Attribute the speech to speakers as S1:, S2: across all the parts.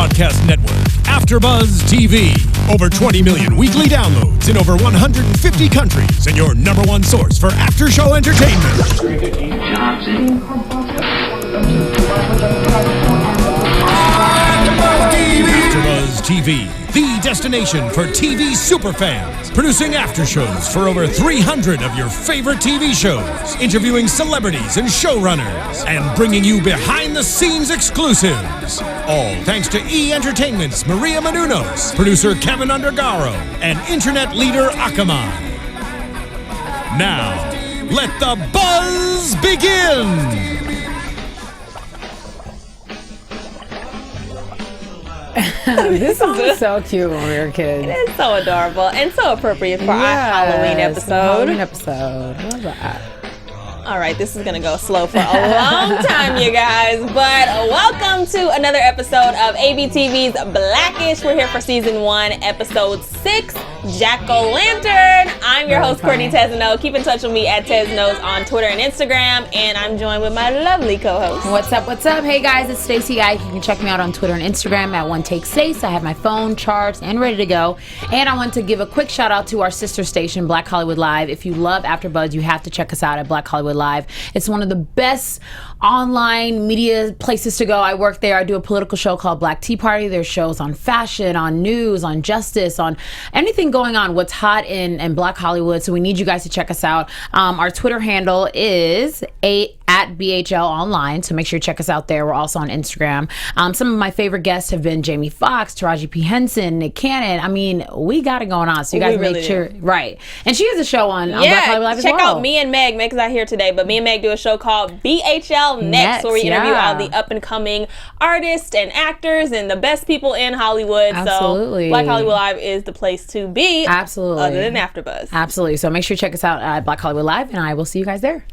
S1: broadcast network, AFTERBUZZ TV. Over 20 million weekly downloads in over 150 countries, and your number one source for after-show entertainment. AFTERBUZZ TV, the destination for TV superfans. Producing after shows for over 300 of your favorite TV shows. Interviewing celebrities and showrunners. And bringing you behind-the-scenes exclusives. All thanks to E! Entertainment's Maria Menounos, producer Kevin Undergaro, and internet leader Akamai. Now, let the buzz begin!
S2: This is so cute when we were kids.
S3: It is so adorable and so appropriate for our Halloween episode.
S2: I love that.
S3: All right, this is going to go slow for a long time, you guys. But welcome to another episode of ABTV's Blackish. We're here for season 1, episode 6, Jack-O-Lantern. I'm your host, Courtney Tezeno. Keep in touch with me at Teznos on Twitter and Instagram. And I'm joined with my lovely co-host.
S2: What's up? What's up? Hey, guys, it's Stacy. You can check me out on Twitter and Instagram at OneTakeStace. I have my phone charged and ready to go. And I want to give a quick shout out to our sister station, Black Hollywood Live. If you love AfterBuzz, you have to check us out at Black Hollywood Live. It's one of the best online media places to go. I work there. I do a political show called Black Tea Party. There's shows on fashion, on news, on justice, on anything going on, what's hot in Black Hollywood. So we need you guys to check us out. Our Twitter handle is at BHL Online, so make sure you check us out there. We're also on Instagram. Some of my favorite guests have been Jamie Foxx, Taraji P. Henson, Nick Cannon. I mean, we got it going on, so you guys make sure. Right. And she has a show on Black Hollywood Live as well.
S3: Check out me and Meg. Meg's not here today, but me and Meg do a show called BHL Next, where we interview all the up-and-coming artists and actors and the best people in Hollywood.
S2: Absolutely.
S3: So Black Hollywood Live is the place to be.
S2: Absolutely.
S3: Other than AfterBuzz.
S2: Absolutely. So make sure you check us out at Black Hollywood Live, and I will see you guys there.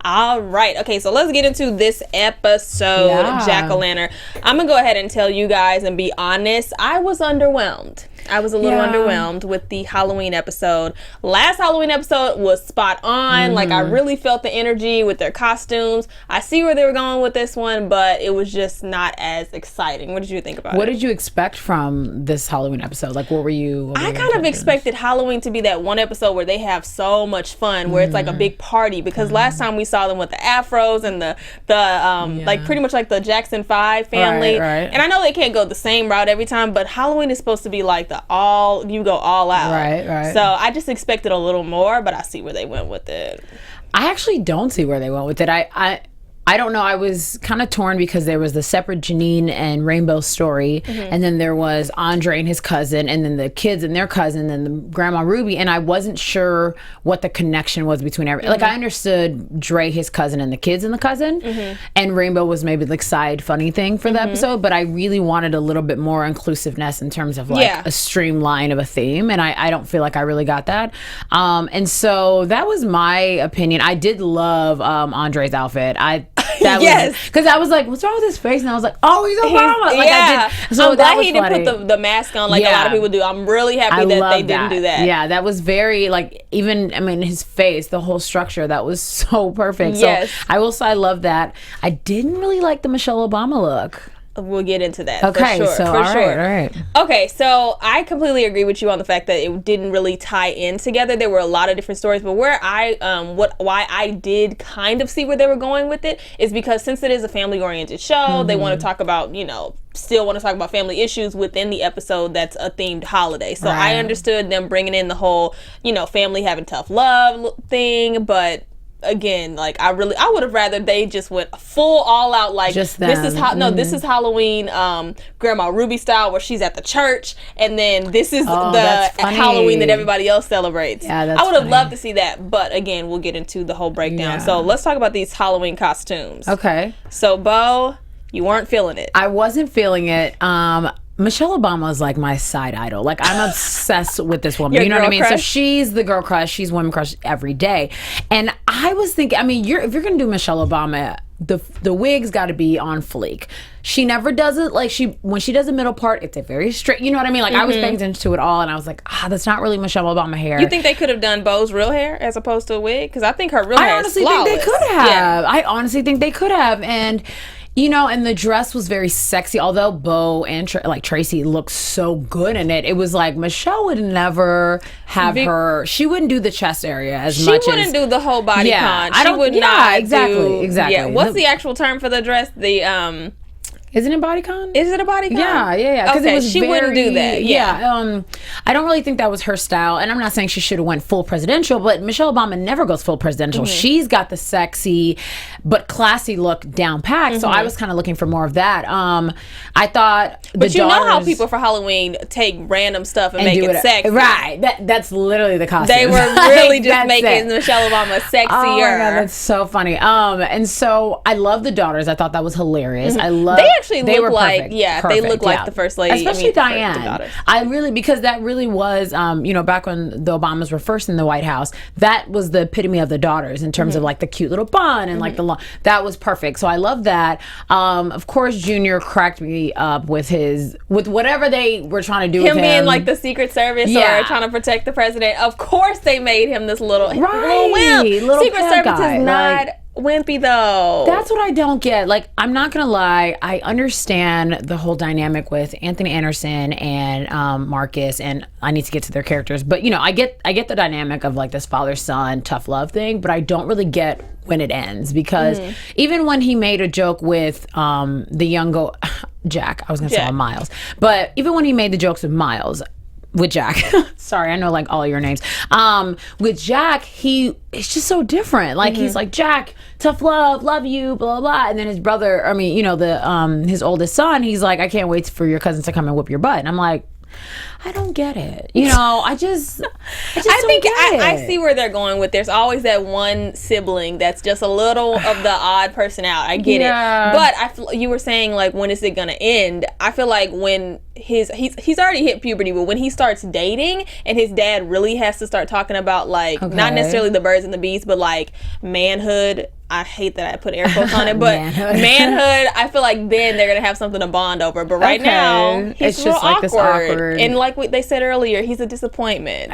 S3: All right. Okay, so let's get into this episode, Jack-O-Lantern. I'm going to go ahead and tell you guys and be honest. I was underwhelmed. I was a little underwhelmed with the Halloween episode. Last Halloween episode was spot on. Like, I really felt the energy with their costumes. I see where they were going with this one, but it was just not as exciting. What did you think about it?
S2: What did you expect from this Halloween episode? Like, what were you...
S3: I kind of expected Halloween to be that one episode where they have so much fun, where it's like a big party, because last time we saw them with the afros and the like pretty much like the Jackson 5 family.
S2: Right.
S3: And I know they can't go the same route every time, but Halloween is supposed to be like you go all out.
S2: Right.
S3: So I just expected a little more, but I see where they went with it.
S2: I actually don't see where they went with it. I don't know. I was kind of torn because there was the separate Janine and Rainbow story, and then there was Andre and his cousin, and then the kids and their cousin, and the Grandma Ruby, and I wasn't sure what the connection was between everything. Like, I understood Dre, his cousin, and the kids and the cousin, and Rainbow was maybe like side funny thing for the episode, but I really wanted a little bit more inclusiveness in terms of like a streamline of a theme, and I don't feel like I really got that. And so that was my opinion. I did love Andre's outfit. Because I was like, what's wrong with his face? And I was like, oh, he's Obama. Like, I did. So
S3: I'm glad he didn't put the mask on like a lot of people do. I'm really happy that they didn't do that.
S2: Yeah, that was very, like, even, I mean, his face, the whole structure, that was so perfect.
S3: Yes.
S2: So I will say I love that. I didn't really like the Michelle Obama look.
S3: We'll get into that.
S2: Okay,
S3: for sure.
S2: So
S3: for
S2: all
S3: sure.
S2: right.
S3: Okay, so I completely agree with you on the fact that it didn't really tie in together. There were a lot of different stories, but why I did kind of see where they were going with it is because since it is a family-oriented show, they want to talk about, still want to talk about family issues within the episode that's a themed holiday. So I understood them bringing in the whole, family having tough love thing, but again, like I would have rather they just went full all out, like
S2: just
S3: this is this is Halloween Grandma Ruby style, where she's at the church, and then this is the Halloween that everybody else celebrates.
S2: Yeah,
S3: I would have loved to see that, but again, we'll get into the whole breakdown. So let's talk about these Halloween costumes.
S2: Okay.
S3: So Bo, you weren't feeling it.
S2: I wasn't feeling it. Michelle Obama is like my side idol. Like, I'm obsessed with this woman. You know what I mean?
S3: Crush?
S2: So she's the girl crush. She's women crush every day. And I was thinking, I mean, if you're going to do Michelle Obama, the wig's got to be on fleek. She never does it like when she does the middle part, it's a very straight, you know what I mean? Like, I was paying attention to it all, and I was like, that's not really Michelle Obama hair.
S3: You think they could have done Bo's real hair as opposed to a wig? Because I think her real hair is flawless.
S2: I honestly think they could have. I honestly think they could have. And You know, and the dress was very sexy. Although Bo and Tracee looked so good in it, it was like Michelle would never have her. She wouldn't do the chest area as much.
S3: She wouldn't do the whole body con. She would not.
S2: Exactly.
S3: Yeah. What's the actual term for the dress?
S2: Isn't it bodycon?
S3: Is it a bodycon?
S2: Yeah.
S3: Okay, she wouldn't do that.
S2: Yeah. I don't really think that was her style, and I'm not saying she should have went full presidential, but Michelle Obama never goes full presidential. She's got the sexy but classy look down packed. So I was kind of looking for more of that. I thought,
S3: but you know how people for Halloween take random stuff and make it sexy,
S2: right? That's literally the costume.
S3: They were really just making Michelle Obama sexier. Oh my God,
S2: that's so funny. And so I love the daughters. I thought that was hilarious. I love.
S3: They look like they look like the first lady,
S2: especially Diane. Because that really was back when the Obamas were first in the White House, that was the epitome of the daughters in terms of like the cute little bun and like the long, that was perfect. So I love that. Of course, Junior cracked me up with whatever they were trying to do with him
S3: being like the Secret Service or trying to protect the president. Of course they made him this little wimp. Secret Service is not wimpy though.
S2: That's what I don't get. Like, I'm not gonna lie, I understand the whole dynamic with Anthony Anderson and Marcus, and I need to get to their characters, but I get the dynamic of like this father-son tough love thing, but I don't really get when it ends, because even when he made a joke with the young Jack, I was gonna say Miles, but even when he made the jokes with Jack, sorry, I know like all your names. With Jack, it's just so different. Like he's like, Jack, tough love you, blah, blah, blah. And then his brother, his oldest son, he's like, I can't wait for your cousins to come and whip your butt. And I'm like, I don't get it. I think
S3: I see where they're going with. There's always that one sibling that's just a little of the odd person out. I get it. But you were saying like, when is it gonna end? I feel like when he's already hit puberty, but when he starts dating and his dad really has to start talking about like not necessarily the birds and the bees, but like manhood. I hate that I put air quotes on it, but manhood, I feel like then they're gonna have something to bond over. But right now, he's
S2: it's just like this awkward,
S3: and like they said earlier, he's a disappointment.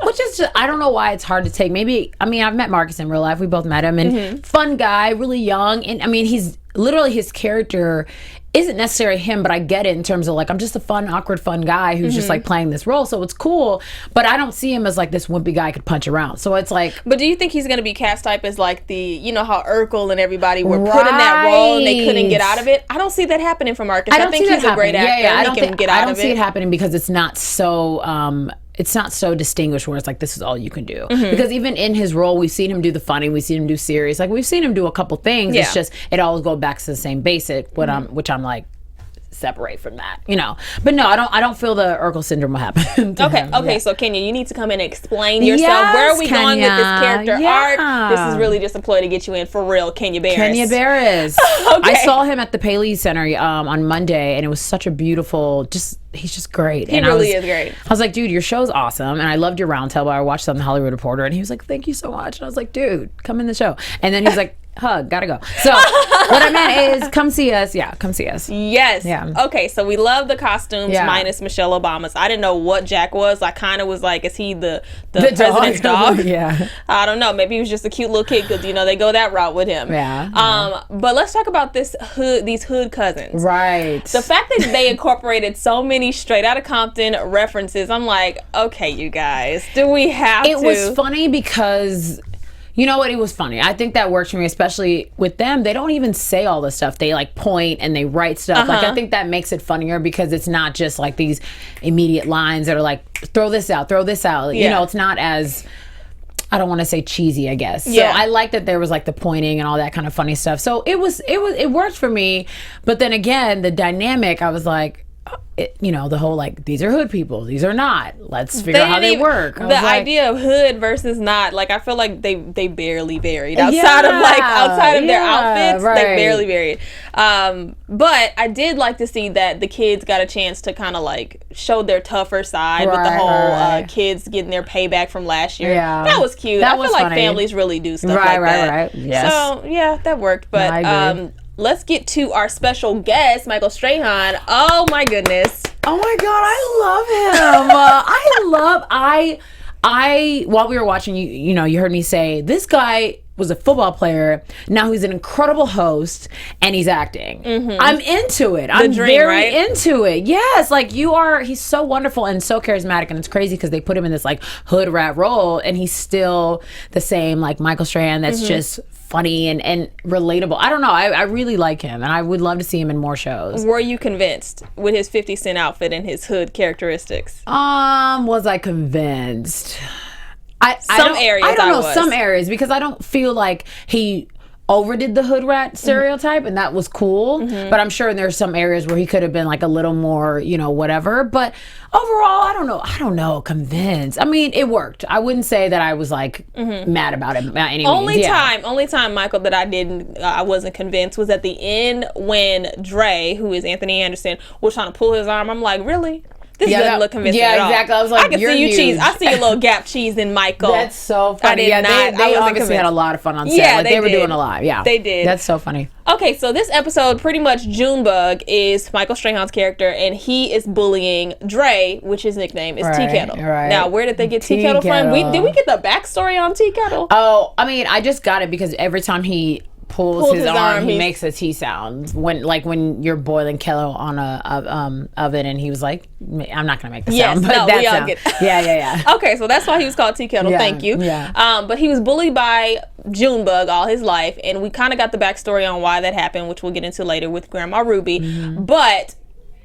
S2: Which is I don't know why it's hard to take. Maybe I've met Marcus in real life. We both met him, and fun guy, really young, and he's literally his character isn't necessarily him, but I get it in terms of like, I'm just a fun, awkward, fun guy who's just like playing this role, so it's cool, but I don't see him as like this wimpy guy could punch around. So it's like,
S3: but do you think he's going to be cast type as like the, how Urkel and everybody were put in that role and they couldn't get out of it? I don't see that happening for Marcus. I think he's a great actor. I don't see
S2: it happening because it's not so distinguished where it's like, this is all you can do. Because even in his role, we've seen him do the funny, we've seen him do serious, like we've seen him do a couple things. It's just, it always goes back to the same basic, which I'm like, separate from that, But no, I don't feel the Urkel syndrome will happen.
S3: Okay. So Kenya, you need to come in and explain yourself. Yes, where are we going with this character arc? This is really just a ploy to get you in for real, Kenya Barris.
S2: I saw him at the Paley Center on Monday, and it was such a beautiful, he's just great.
S3: He really is great.
S2: I was like, dude, your show's awesome, and I loved your roundtable. I watched it on the Hollywood Reporter, and he was like, thank you so much. And I was like, dude, come in the show. And then he's like, hug, gotta go. So what I meant is, come see us. Yeah, come see us.
S3: Yes. Yeah. Okay, so we love the costumes minus Michelle Obama's. I didn't know what Jack was. I kind of was like, is he the president's dog?
S2: Yeah.
S3: I don't know. Maybe he was just a cute little kid because they go that route with him.
S2: Yeah.
S3: But let's talk about these hood cousins.
S2: Right.
S3: The fact that they incorporated so many straight out of Compton references, I'm like, okay, you guys, do we have to?
S2: It was funny because, you know what? It was funny. I think that works for me, especially with them. They don't even say all the stuff. They like point and they write stuff. Like, I think that makes it funnier because it's not just like these immediate lines that are like, throw this out. It's not as, I don't want to say cheesy, I guess. So I like that there was like the pointing and all that kind of funny stuff. So it worked for me. But then again, the dynamic, I was like, the whole like, these are hood people, these are not, let's figure out how they work.
S3: The idea of hood versus not, like, I feel like they barely varied outside of their outfits. Right. They barely varied. But I did like to see that the kids got a chance to kind of like show their tougher side with the whole kids getting their payback from last year. That was cute. I feel like families really do stuff like that.
S2: Right. Yes.
S3: So yeah, that worked. But let's get to our special guest, Michael Strahan. Oh my goodness.
S2: Oh my God, I love him. While we were watching, you heard me say, this guy was a football player. Now he's an incredible host and he's acting. I'm into it. I'm very into it. Yes, like he's so wonderful and so charismatic, and it's crazy because they put him in this like hood rat role and he's still the same like Michael Strahan that's just funny and relatable. I don't know. I really like him and I would love to see him in more shows.
S3: Were you convinced with his 50 Cent outfit and his hood characteristics?
S2: Was I convinced? I don't know some areas because I don't feel like he overdid the hood rat stereotype and that was cool, but I'm sure there's some areas where he could have been like a little more, you know, whatever. But overall, I don't know, convinced. I mean, it worked. I wouldn't say that I was like mad about it by any means.
S3: Only time, Michael, that I wasn't convinced was at the end when Dre, who is Anthony Anderson, was trying to pull his arm. I'm like, really? This doesn't look convincing at all.
S2: Exactly. I was like,
S3: I can see you
S2: huge.
S3: cheese. I see a little gap cheese in Michael.
S2: That's so funny. They obviously had a lot of fun on set.
S3: Yeah,
S2: like, they were doing a lot. Yeah,
S3: they did.
S2: That's so funny.
S3: Okay, so this episode, pretty much Junebug is Michael Strahan's character, and he is bullying Dre, which his nickname is Tea Kettle.
S2: Right.
S3: Now, where did they get Tea Kettle from? Did we get the backstory on Tea Kettle?
S2: Oh, I mean, I just got it because every time he pulls his arm, he makes a T sound when you're boiling kettle on a oven, and he was like, I'm not gonna make the sound, but that sound. Yeah.
S3: Okay, so that's why he was called Tea Kettle. Thank you.
S2: Yeah.
S3: But he was bullied by Junebug all his life, and we kind of got the backstory on why that happened, which we'll get into later with Grandma Ruby. But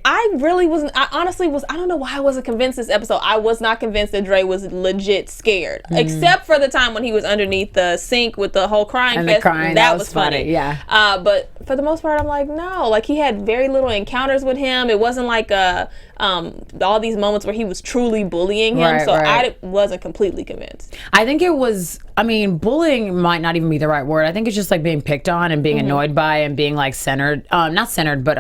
S3: I really wasn't. I honestly was. I don't know why I wasn't convinced this episode. I was not convinced that Dre was legit scared, except for the time when he was underneath the sink with the whole crying fest. That was funny.
S2: Yeah.
S3: But for the most part, I'm like, no. Like, he had very little encounters with him. It wasn't like all these moments where he was truly bullying him. I wasn't completely convinced.
S2: I think it was. I mean, bullying might not even be the right word. I think it's just like being picked on and being annoyed by and being like centered. Not centered, but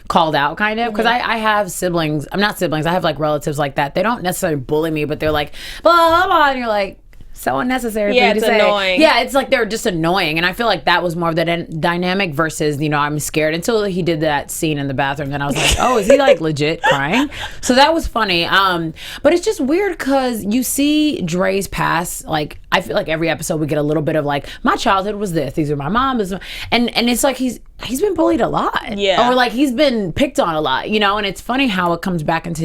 S2: called out kind of, because I have siblings. I'm not siblings. I have like relatives like that. They don't necessarily bully me, but they're like blah blah blah, and you're like, so unnecessary for you to say.
S3: Annoying.
S2: Yeah, it's like they're just annoying, and I feel like that was more of the dynamic versus, you know, I'm scared, until he did that scene in the bathroom. Then I was like, oh, is he like legit crying? So that was funny. But it's just weird because you see Dre's past. Like, I feel like every episode we get a little bit of like, my childhood was this. These are my mom. And it's like he's been bullied a lot.
S3: Yeah.
S2: Or like he's been picked on a lot, you know, and it's funny how it comes back into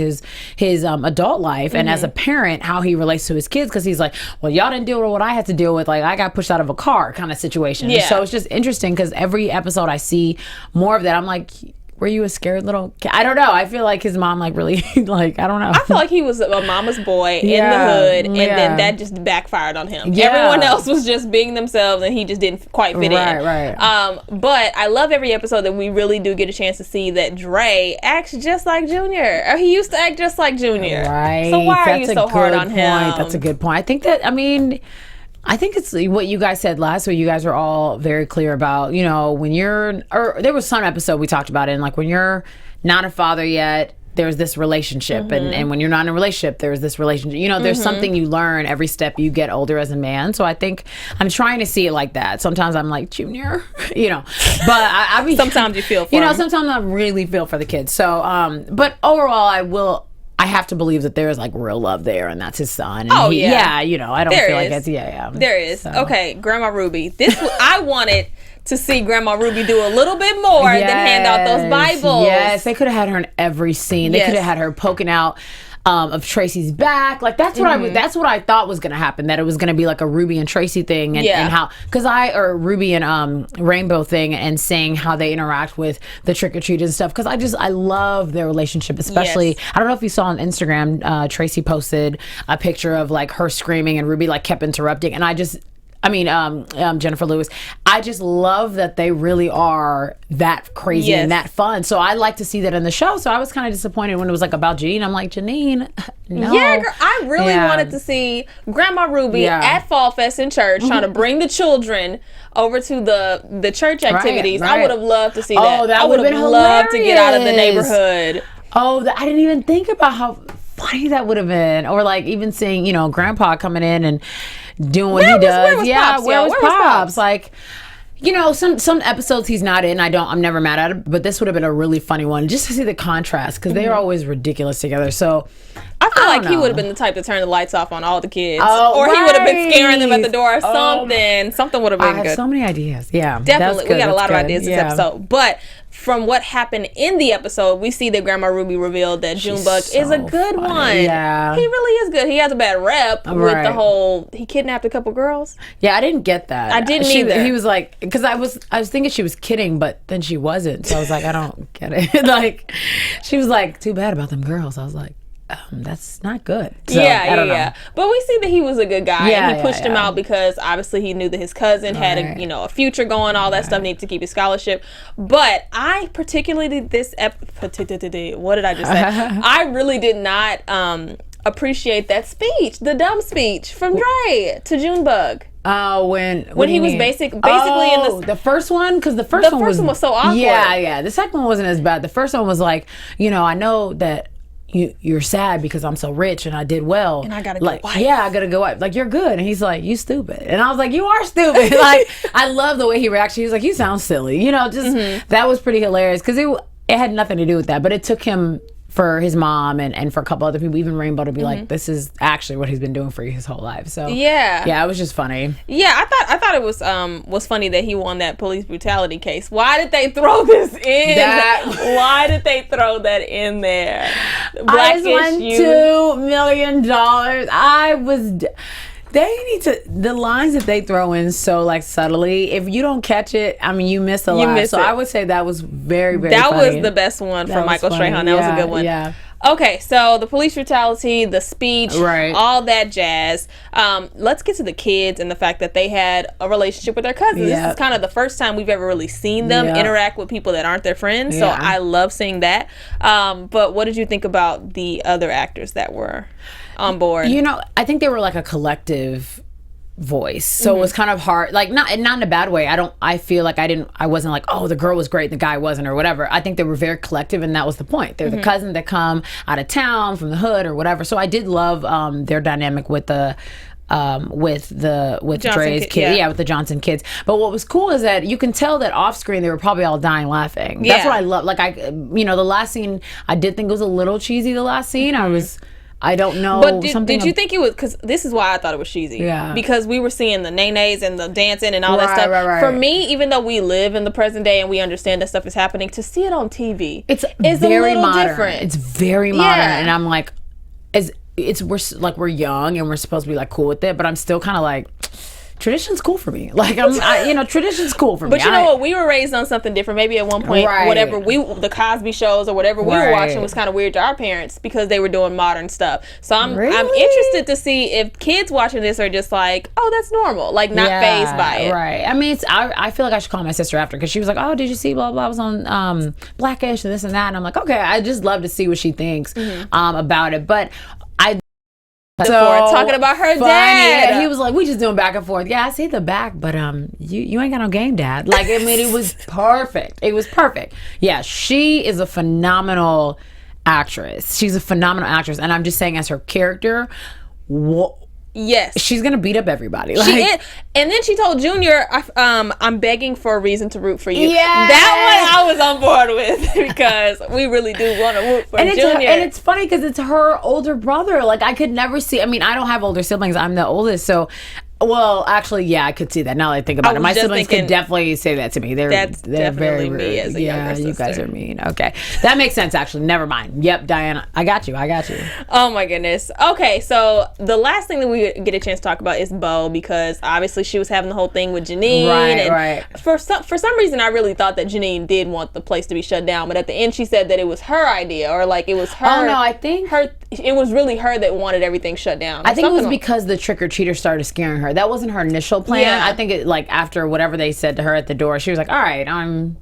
S2: his adult life and as a parent, how he relates to his kids, because he's like, well, y'all didn't deal with what I had to deal with. Like, I got pushed out of a car kind of situation.
S3: Yeah.
S2: So it's just interesting because every episode I see more of that. I'm like, were you a scared little kid? I don't know. I feel like his mom like really like, I don't know.
S3: I feel like he was a mama's boy in the hood, and then that just backfired on him.
S2: Yeah.
S3: Everyone else was just being themselves, and he just didn't quite fit in.
S2: Right.
S3: But I love every episode that we really do get a chance to see that Dre acts just like Junior. Or he used to act just like Junior.
S2: Right.
S3: So why are you so hard on him?
S2: That's a good point. I think that, I think it's what you guys said last week. You guys are all very clear about, you know, when you're, or there was some episode we talked about it, and like when you're not a father yet, there's this relationship, and when you're not in a relationship, there's this relationship. You know, there's something you learn every step you get older as a man. So I think I'm trying to see it like that. Sometimes I'm like, Junior, you know, but I mean,
S3: sometimes you feel for
S2: you know,
S3: him.
S2: sometimes I really feel for the kids. So, but overall, I have to believe that there is like real love there, and that's his son. And you know, I don't feel like it's
S3: There is. So. Okay, Grandma Ruby. I wanted to see Grandma Ruby do a little bit more than hand out those Bibles.
S2: Yes, they could have had her in every scene. They could have had her poking out of Tracee's back. Like, that's what that's what I thought was gonna happen, that it was gonna be like a Ruby and Tracee thing, and how, because Ruby and Rainbow thing, and seeing how they interact with the trick or treat and stuff, because I love their relationship, especially I don't know if you saw on Instagram, Tracee posted a picture of like her screaming and Ruby like kept interrupting, and Jennifer Lewis. I just love that they really are that crazy and that fun. So I like to see that in the show. So I was kind of disappointed when it was like about Janine. I'm like, Janine, no.
S3: Yeah, girl, I really wanted to see Grandma Ruby at Fall Fest in church trying to bring the children over to the church activities.
S2: Right.
S3: I would have loved to see that.
S2: Oh, that
S3: I would have loved to get out of the neighborhood.
S2: Oh, I didn't even think about how funny that would have been. Or like even seeing, you know, Grandpa coming in and doing what he does.
S3: Where was Pops?
S2: Like, You know, some episodes he's not in, I'm never mad at it, but this would have been a really funny one just to see the contrast, because they are always ridiculous together. So
S3: I feel like he would have been the type to turn the lights off on all the kids, or he would have been scaring them at the door, or something. Something would have been good.
S2: I have so many ideas. Yeah,
S3: definitely. We got a lot of ideas this episode, but from what happened in the episode, we see that Grandma Ruby revealed that Junebug is a good one. Yeah, he really is good. He has a bad rep with the whole he kidnapped a couple girls.
S2: Yeah, I didn't get that.
S3: I didn't either.
S2: He was like, because I was thinking she was kidding, but then she wasn't. So I was like, I don't get it. Like, she was like, too bad about them girls. I was like, that's not good. So, I don't know.
S3: But we see that he was a good guy, and he pushed him out because obviously he knew that his cousin had a future going, all that stuff, needed to keep his scholarship. But I particularly what did I just say? I really did not appreciate that speech, the dumb speech from Dre to Junebug.
S2: When
S3: he was basically in
S2: the first one, because the first one was
S3: so awkward.
S2: Yeah. The second one wasn't as bad. The first one was like, I know that you're sad because I'm so rich and I did well.
S3: And I gotta go wife.
S2: Yeah, I gotta go wife. Like, you're good. And he's like, you stupid. And I was like, you are stupid. Like, I love the way he reacted. He was like, you sound silly. That was pretty hilarious, because it had nothing to do with that. But it took him, for his mom and for a couple other people, even Rainbow, to be like, this is actually what he's been doing for his whole life. So yeah, it was just funny.
S3: Yeah, I thought it was funny that he won that police brutality case. Why did they throw this in? Why did they throw that in there?
S2: I just won $2 million. They need to, the lines that they throw in so like subtly, if you don't catch it, I mean, you miss a lot. So I would say that was very, very funny.
S3: That was the best one from Michael Strahan. That was a good one. Yeah. Okay, so the police brutality, the speech, all that jazz. Let's get to the kids and the fact that they had a relationship with their cousins. This is kind of the first time we've ever really seen them interact with people that aren't their friends. So I love seeing that. But what did you think about the other actors that were on board?
S2: I think they were like a collective voice, so it was kind of hard, like not in a bad way. I feel like I wasn't like, oh, the girl was great, the guy wasn't, or whatever. I think they were very collective, and that was the point. They're the cousin that come out of town from the hood or whatever. So I did love their dynamic with Dre's kid, with the Johnson kids. But what was cool is that you can tell that off screen they were probably all dying laughing. That's what I love. Like, the last scene, I did think it was a little cheesy. The last scene, I don't know.
S3: But did you think it was, because this is why I thought it was cheesy. Yeah. Because we were seeing the nays and the dancing and all that stuff. Right. For me, even though we live in the present day and we understand that stuff is happening, to see it on TV, it's very a little modern. Different.
S2: It's very modern, and I'm like, we're young and we're supposed to be like cool with it, but I'm still kind of like, tradition's cool for me. Like, tradition's cool for me.
S3: But you know what? We were raised on something different. Maybe at one point, whatever the Cosby shows or whatever we were watching was kind of weird to our parents because they were doing modern stuff. So I'm interested to see if kids watching this are just like, oh, that's normal, like not fazed by it.
S2: Right. I mean, I feel like I should call my sister after, because she was like, oh, did you see blah blah? I was on Blackish and this and that, and I'm like, okay, I just love to see what she thinks about it, but.
S3: Talking about her dad.
S2: Yeah, he was like, we just doing back and forth. Yeah, I see the back, but you ain't got no game, Dad. Like, I mean, it was perfect. It was perfect. Yeah, she is a phenomenal actress. She's a phenomenal actress, and I'm just saying, as her character,
S3: yes,
S2: she's gonna beat up everybody.
S3: Like, she is. And then she told Junior, I'm begging for a reason to root for you. Yeah, that one I was on board with, because we really do want to root for Junior.
S2: And it's funny because it's her older brother. Like, I could never see, I mean, I don't have older siblings, I'm the oldest, so well, actually, yeah, I could see that now that I think about it. My siblings could definitely say that to me. They're
S3: definitely
S2: very rude.
S3: Me as a younger sister.
S2: You guys are mean. Okay, that makes sense. Actually, never mind. Yep, Diana, I got you.
S3: Oh my goodness. Okay, so the last thing that we get a chance to talk about is Bo, because obviously she was having the whole thing with Janine.
S2: Right.
S3: For some reason, I really thought that Janine did want the place to be shut down, but at the end, she said that it was her idea, or like it was her.
S2: Oh no, I think
S3: it was really her that wanted everything shut down.
S2: I think it was because the trick-or-treater started scaring her. That wasn't her initial plan. Yeah. I think it, like, after whatever they said to her at the door, she was like, all right, I'm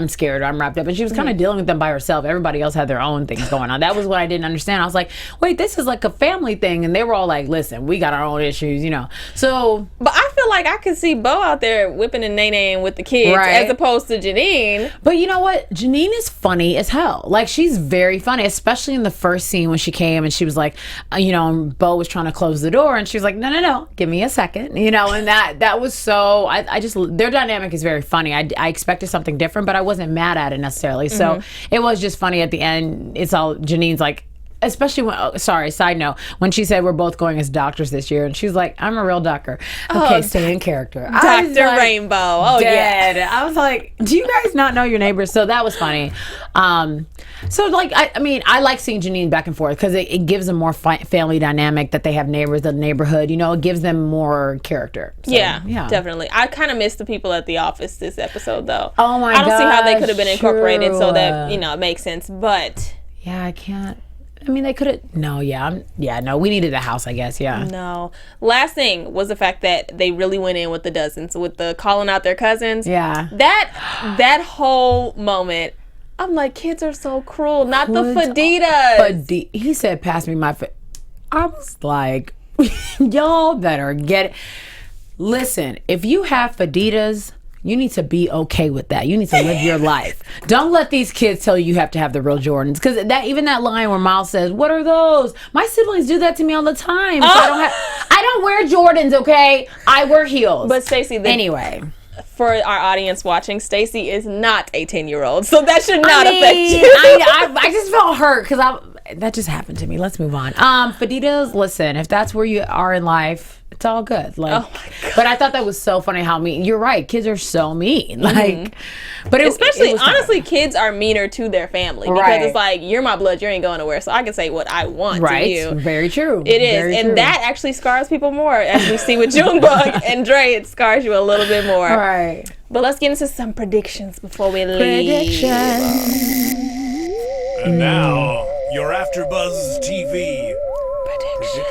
S2: scared, I'm wrapped up. And she was kind of dealing with them by herself. Everybody else had their own things going on. That was what I didn't understand. I was like, wait, this is like a family thing. And they were all like, listen, we got our own issues, So.
S3: But I feel feel like I could see Bo out there whipping and nay-naying with the kids as opposed to Janine.
S2: But you know what? Janine is funny as hell. Like, she's very funny, especially in the first scene when she came and she was like, Bo was trying to close the door and she was like, no, give me a second. And that was so, I just, their dynamic is very funny. I expected something different, but I wasn't mad at it necessarily. So it was just funny at the end. It's all, Janine's like, especially when, side note, when she said we're both going as doctors this year, and she's like, I'm a real doctor. Okay, stay in character.
S3: Dr. Like, Rainbow. Oh,
S2: dead. Yeah. I was like, do you guys not know your neighbors? So that was funny. So like, I like seeing Janine back and forth because it gives them more family dynamic that they have neighbors, the neighborhood, it gives them more character. So,
S3: yeah, definitely. I kind of missed the people at the office this episode though.
S2: Oh my god.
S3: I don't see how they could have been incorporated so that, it makes sense, but.
S2: Yeah, I can't. They could have. No, no. We needed a house, I guess. Yeah.
S3: No. Last thing was the fact that they really went in with the dozens, with the calling out their cousins.
S2: Yeah.
S3: That whole moment, I'm like, kids are so cruel. Not the Faditas.
S2: He said, "Pass me my." I was like, y'all better get it. Listen, if you have Faditas, you need to be okay with that. You need to live your life. Don't let these kids tell you have to have the real Jordans. Because even that line where Miles says, "What are those?" My siblings do that to me all the time. So I don't wear Jordans, okay? I wear heels.
S3: But Stacy,
S2: anyway.
S3: For our audience watching, Stacy is not a 10-year-old. So that should not affect you.
S2: I just felt hurt because that just happened to me. Let's move on. Faditas, listen, if that's where you are in life, it's all good. Like, oh my God. But I thought that was so funny how mean. You're right. Kids are so mean. Like, but
S3: especially honestly, kids are meaner to their family because it's like, you're my blood. You ain't going nowhere. So I can say what I want to you.
S2: Very true.
S3: It is, very and true. That actually scars people more, as we see with Junebug and Dre. It scars you a little bit more.
S2: Right.
S3: But let's get into some predictions before we leave.
S2: Predictions.
S1: And now, your AfterBuzz TV predictions.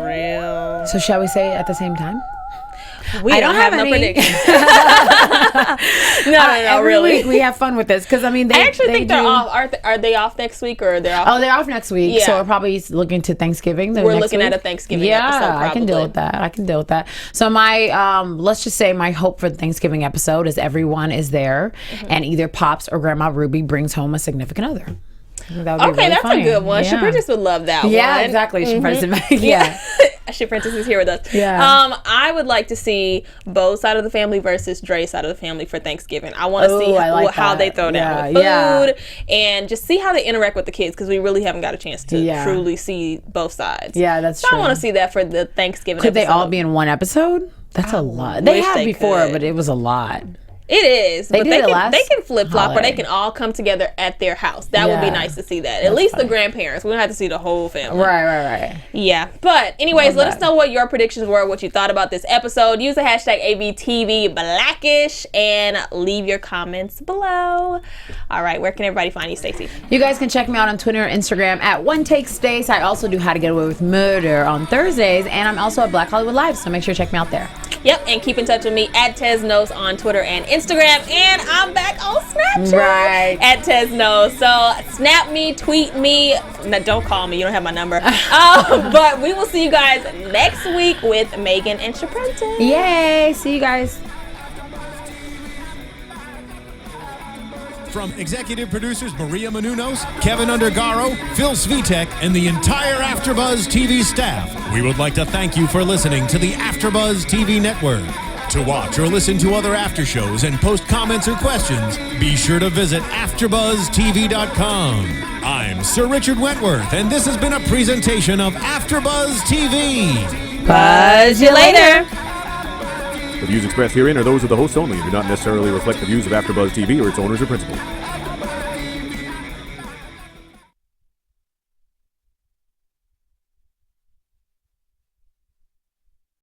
S3: Real.
S2: So shall we say it at the same time?
S3: We don't have no predictions. No,
S2: every
S3: really.
S2: week we have fun with this because
S3: I actually think they're off. Are they off next week or they're off?
S2: Oh, they're off next week. Yeah. So we're probably looking to Thanksgiving.
S3: We're looking at a Thanksgiving episode. Probably.
S2: I can deal with that. So my let's just say my hope for the Thanksgiving episode is everyone is there and either Pops or Grandma Ruby brings home a significant other.
S3: Okay, really that's funny. A good one. Yeah. Shaprentis would love that one.
S2: Yeah, exactly.
S3: Shaprentis is here with us.
S2: Yeah.
S3: I would like to see Bo's side of the family versus Dre's side of the family for Thanksgiving. I want to see how they throw down with food and just see how they interact with the kids because we really haven't got a chance to truly see both sides.
S2: Yeah, that's true.
S3: I want to see that for the Thanksgiving
S2: Could
S3: episode.
S2: they all be in one episode? That's a lot. They had before, but it was a lot.
S3: It is, but they can flip-flop or they can all come together at their house. That would be nice to see that. At least the grandparents. We don't have to see the whole family.
S2: Right.
S3: Yeah. But anyways, let us know what your predictions were, what you thought about this episode. Use the hashtag ABTVBlackish and leave your comments below. All right. Where can everybody find you, Stacy?
S2: You guys can check me out on Twitter and Instagram at OneTakeStace. I also do How to Get Away with Murder on Thursdays, and I'm also at Black Hollywood Live, so make sure to check me out there.
S3: Yep, and keep in touch with me at Tezeno on Twitter and Instagram, and I'm back on Snapchat at Tezeno. So snap me, tweet me. No, don't call me. You don't have my number. But we will see you guys next week with Megan and Shaprentis.
S2: Yay! See you guys.
S1: From executive producers Maria Menounos, Kevin Undergaro, Phil Svitek, and the entire AfterBuzz TV staff, we would like to thank you for listening to the AfterBuzz TV network. To watch or listen to other after shows and post comments or questions, be sure to visit AfterBuzzTV.com. I'm Sir Richard Wentworth, and this has been a presentation of AfterBuzz TV.
S3: Buzz you later.
S4: The views expressed herein are those of the hosts only and do not necessarily reflect the views of AfterBuzz TV or its owners or principals.